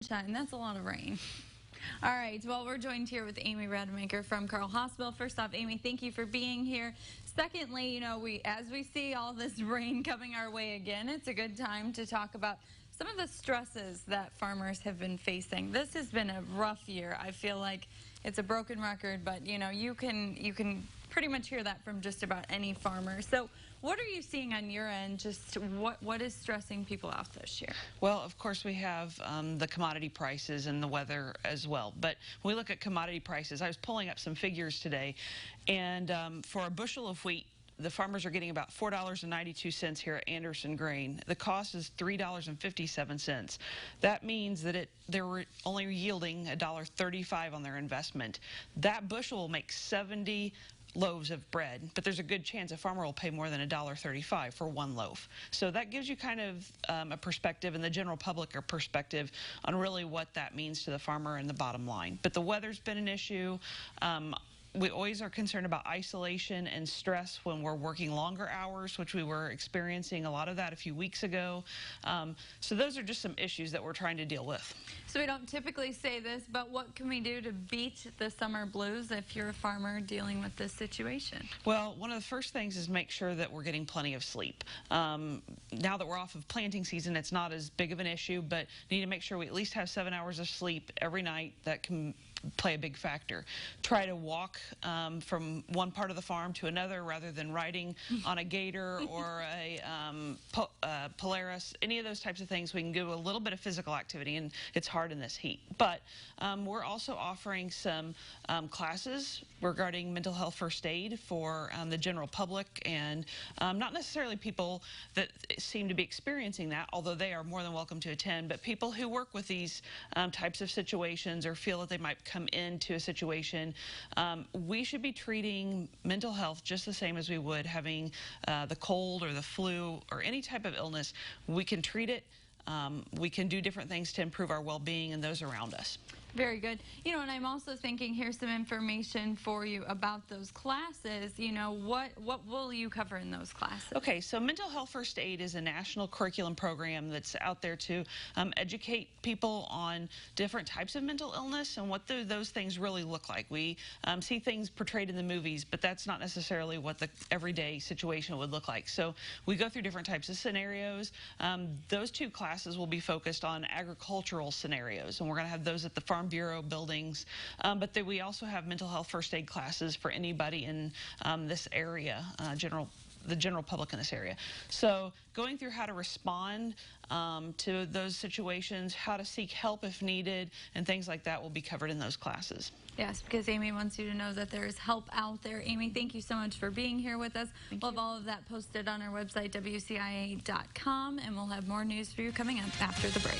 Sunshine, that's a lot of rain. All right, well, we're joined here with Amy Rademacher from Carl Hospital. First off, Amy, thank you for being here. Secondly, as we see all this rain coming our way again, it's a good time to talk about some of the stresses that farmers have been facing. This has been a rough year. I feel like it's a broken record, but you can pretty much hear that from just about any farmer. So what are you seeing on your end? Just what is stressing people out this year? Well, of course, we have the commodity prices and the weather as well. But when we look at commodity prices, I was pulling up some figures today, and for a bushel of wheat, the farmers are getting about $4.92 here at Anderson Grain. The cost is $3.57. That means that they're only yielding $1.35 on their investment. That bushel will make 70 loaves of bread, but there's a good chance a farmer will pay more than $1.35 for one loaf. So that gives you kind of a perspective, and the general public a perspective on really what that means to the farmer and the bottom line. But the weather's been an issue. We always are concerned about isolation and stress when we're working longer hours, which we were experiencing a lot of that a few weeks ago. So those are just some issues that we're trying to deal with. So we don't typically say this, but what can we do to beat the summer blues if you're a farmer dealing with this situation? Well, one of the first things is make sure that we're getting plenty of sleep. Now that we're off of planting season, it's not as big of an issue, but need to make sure we at least have 7 hours of sleep every night. That can play a big factor. Try to walk from one part of the farm to another rather than riding on a gator or a Polaris, any of those types of things. We can do a little bit of physical activity, and it's hard in this heat. But we're also offering some classes regarding mental health first aid for the general public, and not necessarily people that seem to be experiencing that, although they are more than welcome to attend, but people who work with these types of situations or feel that they might come into a situation. We should be treating mental health just the same as we would having the cold or the flu or any type of illness. We can treat it. We can do different things to improve our well-being and those around us. Very good. And I'm also thinking here's some information for you about those classes. What will you cover in those classes? Okay, so Mental Health First Aid is a national curriculum program that's out there to educate people on different types of mental illness and what those things really look like. We see things portrayed in the movies, but that's not necessarily what the everyday situation would look like. So we go through different types of scenarios. Those two classes will be focused on agricultural scenarios, and we're going to have those at the Farm Bureau buildings, but we also have mental health first aid classes for anybody in this area, the general public in this area. So going through how to respond to those situations, how to seek help if needed, and things like that will be covered in those classes. Yes, because Amy wants you to know that there is help out there. Amy, thank you so much for being here with us. We'll have all of that posted on our website, WCIA.com, and we'll have more news for you coming up after the break.